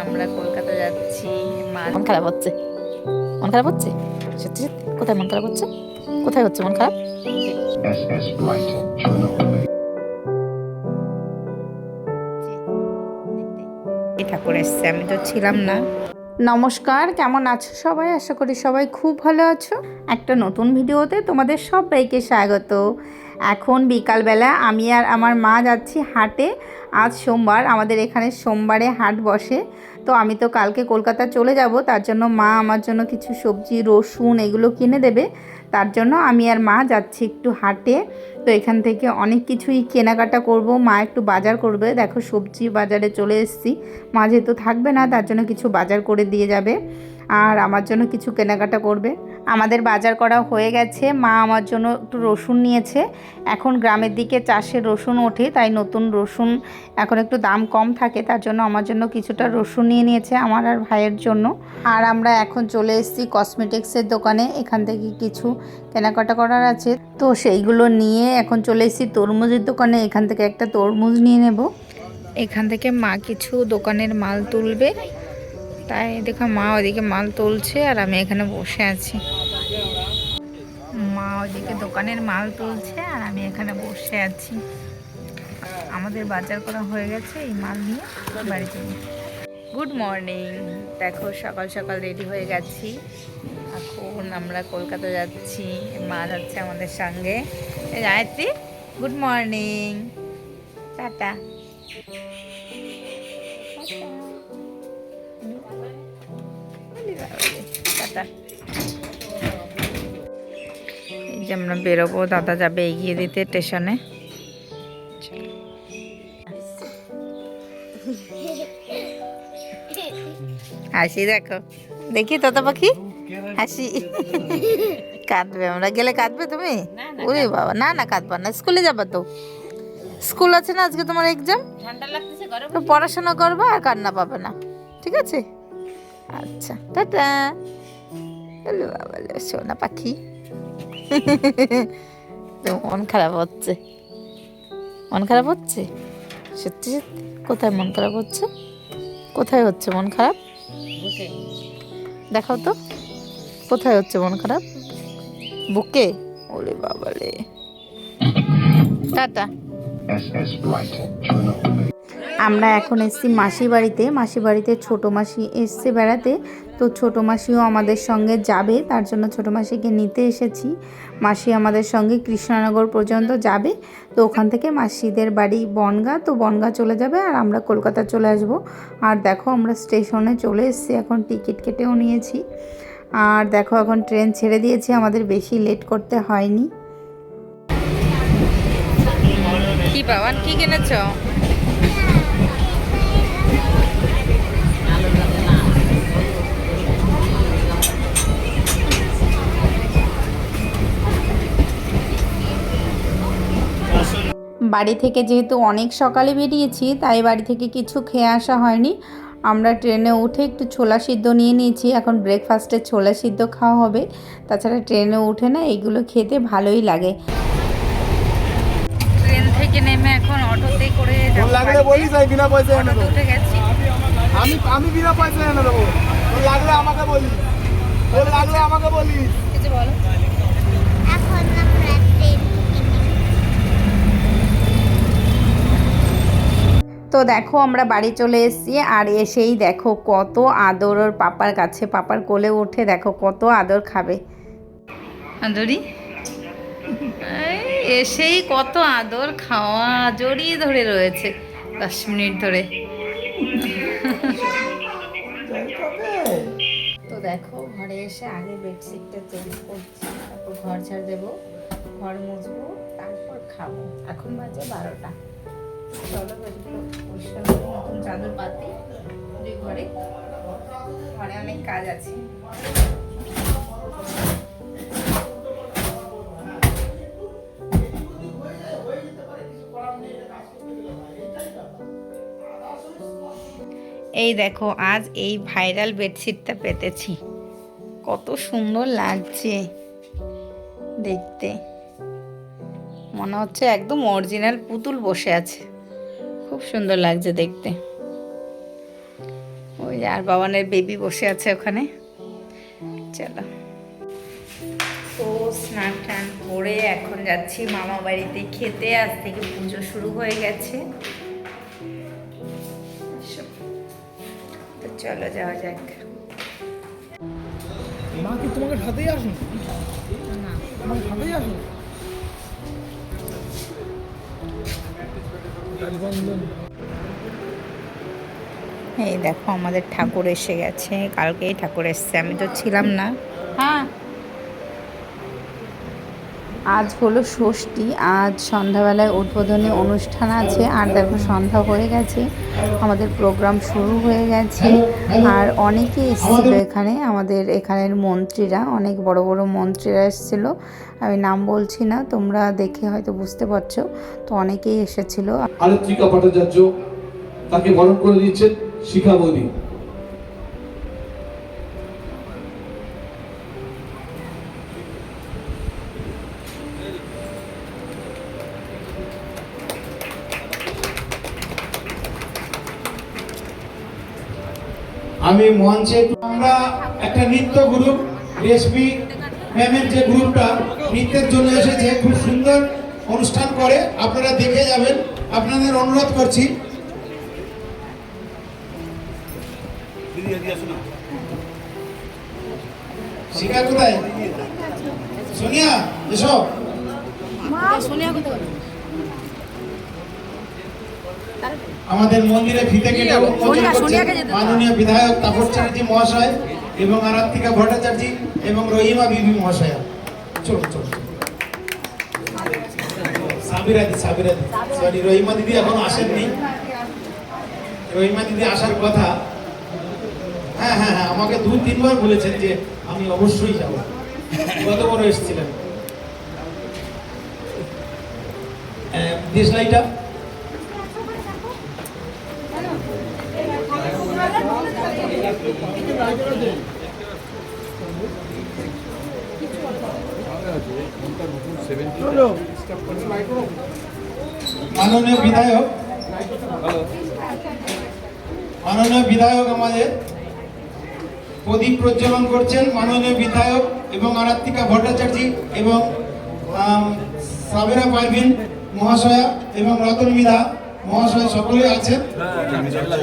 আমরা কলকাতা যাচ্ছি। মন খারাপ হচ্ছে? মন খারাপ হচ্ছে? সত্যি সত্যি? কোথায় মন খারাপ হচ্ছে? কোথায় হচ্ছে মন খারাপ? এই ঠাকুর এসছে, আমি তো ছিলাম না। নমস্কার, কেমন আছো সবাই? আশা করি সবাই খুব ভালো আছো। একটা নতুন ভিডিওতে তোমাদের সবাইকে স্বাগত। এখন বিকালবেলা আমি আর আমার মা যাচ্ছি হাটে। আজ সোমবার, আমাদের এখানে সোমবারে হাট বসে। তো আমি তো কালকে কলকাতা চলে যাব, তার জন্য মা আমার জন্য কিছু সবজি, রসুন এগুলো কিনে দেবে। তার জন্য আমি আর মা যাচ্ছি একটু হাটে। তো এখান থেকে অনেক কিছুই কেনাকাটা করব, মা একটু বাজার করবে। দেখো সবজি বাজারে চলে এসেছি। মা যেহেতু থাকবে না, তার জন্য কিছু বাজার করে দিয়ে যাবে আর আমার জন্য কিছু কেনাকাটা করবে। আমাদের বাজার করা হয়ে গেছে। মা আমার জন্য একটু রসুন নিয়েছে। এখন গ্রামের দিকে চাষের রসুন ওঠে, তাই নতুন রসুন এখন একটু দাম কম থাকে, তার জন্য আমার জন্য কিছুটা রসুন নিয়ে নিয়েছে, আমার আর ভাইয়ের জন্য। আর আমরা এখন চলে এসেছি কসমেটিক্সের দোকানে। এখান থেকে কিছু কেনাকাটা করার আছে, তো সেইগুলো নিয়ে এখন চলে এসেছি তরমুজের দোকানে। এখান থেকে একটা তরমুজ নিয়ে নেব। এখান থেকে মা কিছু দোকানের মাল তুলবে, তাই দেখো মা ওইদিকে মাল তুলছে আর আমি এখানে বসে আছি। মা ওইদিকে দোকানের মাল তুলছে আর আমি এখানে বসে আছি। আমাদের বাজার করা হয়ে গেছে, এই মাল নিয়ে বাড়ি যাবো। গুড মর্নিং, দেখো সকাল সকাল রেডি হয়ে গেছি। এখন আমরা কলকাতা যাচ্ছি, মা যাচ্ছে আমাদের সঙ্গে। Gayatri, good morning, tata. Tata. এই যে আমরা বেরোবো, দাদা যাবে এগিয়ে দিতে স্টেশনে। হাসি দেখো, দেখি তোতা পাখি হাসি। কাঁদবে, আমরা গেলে কাঁদবে তুমি? ওরে বাবা, না না কাঁদবা না, স্কুলে যাবা তো। স্কুল আছে না আজকে, তোমার এক্সাম, তো পড়াশোনা করবা আর কান্না পাবে না, ঠিক আছে? আচ্ছা, টাটা। বাবা সোনা পাখি। মন খারাপ হচ্ছে? মন খারাপ হচ্ছে? সত্যি সত্যি? কোথায় মন খারাপ হচ্ছে? কোথায় হচ্ছে মন খারাপ? দেখাও তো, কোথায় হচ্ছে মন খারাপ? বুকে? ওরে বাবারে, টাটা। আমরা এখন এসেছি মাসি বাড়িতে। মাসি বাড়িতে ছোটো মাসি এসছে বেড়াতে, তো ছোটো মাসিও আমাদের সঙ্গে যাবে, তার জন্য ছোটো মাসিকে নিতে এসেছি। মাসি আমাদের সঙ্গে কৃষ্ণনগর পর্যন্ত যাবে, তো ওখান থেকে মাসিদের বাড়ি বনগাঁ, তো বনগাঁ চলে যাবে আর আমরা কলকাতা চলে আসব। আর দেখো আমরা স্টেশনে চলে এসেছি, এখন টিকিট কেটেও নিয়েছি। আর দেখো এখন ট্রেন ছেড়ে দিয়েছি, আমাদের বেশি লেট করতে হয়নি। কি বাবান, কি কিনেছ? বাড়ি থেকে যেহেতু অনেক সকালে বেরিয়েছি, তাই বাড়ি থেকে কিছু খেয়ে আসা হয়নি। আমরা ট্রেনে উঠে একটু ছোলা সিদ্ধ নিয়ে নিয়েছি, এখন ব্রেকফাস্টে ছোলা সিদ্ধ খাওয়া হবে। তাছাড়া ট্রেনে উঠে না এগুলো খেতে ভালোই লাগে। ট্রেন থেকে নেমে এখন অটোতে করে যাব, লাগলে বলিস আমি বিনা পয়সায় এনে দেব। উঠে গেছি, আমি বিনা পয়সায় এনে দেব, তোর লাগলে আমাকে বলিস, তোর লাগলে আমাকে বলিস, কিছু বলো। এখন আমরা তো দেখো আমরা বাড়ি চলে এসেছি, আর এসেই দেখো কত আদর ওর পাপার কাছে, পাপার কোলে উঠে দেখো কত আদর খাবে। আদরি এসেই কত আদর খাওয়া, জড়িয়ে ধরে রয়েছে 10 মিনিট ধরে। তো দেখো ঘরে এসে আগে বেডশিটটা চেঞ্জ করছি, তারপর ঘর ঝাড় দেবো, ঘর মুছবো, তারপর খাবো। এখন বাজে 12টা। চলো পরিষ্কার করে নতুন চাদর পাতি ঘরে, ঘরে অনেক কাজ আছে। এই দেখো আজ এই ভাইরাল বেডশিটটা পেতেছি, কত সুন্দর লাগছে দেখতে, মনে হচ্ছে একদম অরিজিনাল পুতুল বসে আছে, খুব সুন্দর লাগছে দেখতে। ওই আর বাবানের বেবি বসে আছে ওখানে। চলো, তো স্নান টান করে এখন যাচ্ছি মামা বাড়িতে খেতে। আজ থেকে পুজো শুরু হয়ে গেছে, তো চলো যাওয়া যাক। মা কি তোমাকে সাথেই আসুন? না, আমার সাথেই আসুন। এই দেখো আমাদের ঠাকুর এসে গেছে, কালকেই ঠাকুর এসছে, আমি তো ছিলাম না। হ্যাঁ, আজ হলো ষষ্ঠী, আজ সন্ধ্যাবেলায় উদ্বোধনী অনুষ্ঠান আছে। আর দেখো সন্ধ্যা হয়ে গেছে, আমাদের প্রোগ্রাম শুরু হয়ে গেছে। আর অনেকে এসেছিলো এখানে, আমাদের এখানের মন্ত্রীরা, অনেক বড় বড় মন্ত্রীরা এসেছিল। আমি নাম বলছি না, তোমরা দেখে হয়তো বুঝতে পারছো। তো অনেকেই এসেছিলো। আলেত্রিকা ভট্টাচার্য তাকে বরণ করে দিচ্ছেন শিখা বৌদি। আমি মঞ্চে, আমরা একটা নৃত্য গ্রুপ, রেশমি ম্যামের যে গ্রুপটা নৃত্যের জন্য এসেছে, খুব সুন্দর অনুষ্ঠান করে, আপনারা দেখে যাবেন, আপনাদের অনুরোধ করছি। শিখা কোথায়? সোনিয়া এসো। আমাদের মন্দিরে ফিতে কেটে মাননীয় বিধায়ক তাপস চ্যাটার্জি মহাশয় এবং আরাত্রিকা ভট্টাচার্য এবং রহিমা বিবি মহাশয়া। চলো চলো, সাবিরাদি সরি, রহিমা দিদি এখন আসেননি। রহিমা দিদি আসার কথা। হ্যাঁ হ্যাঁ হ্যাঁ, আমাকে 2-3 বার বলেছেন যে আমি অবশ্যই যাব। কত বড় এসেছিলেন। দেশলাইটা মাননীয় বিধায়ক আমাদের প্রদীপ প্রজ্বলন করছেন। মাননীয় বিধায়ক এবং আরাত্রিকা ভট্টাচার্য এবং সাবেরা পারভিন মহাশয়া এবং রতন মিধা মহাশয় সকলে আছেন। সকলে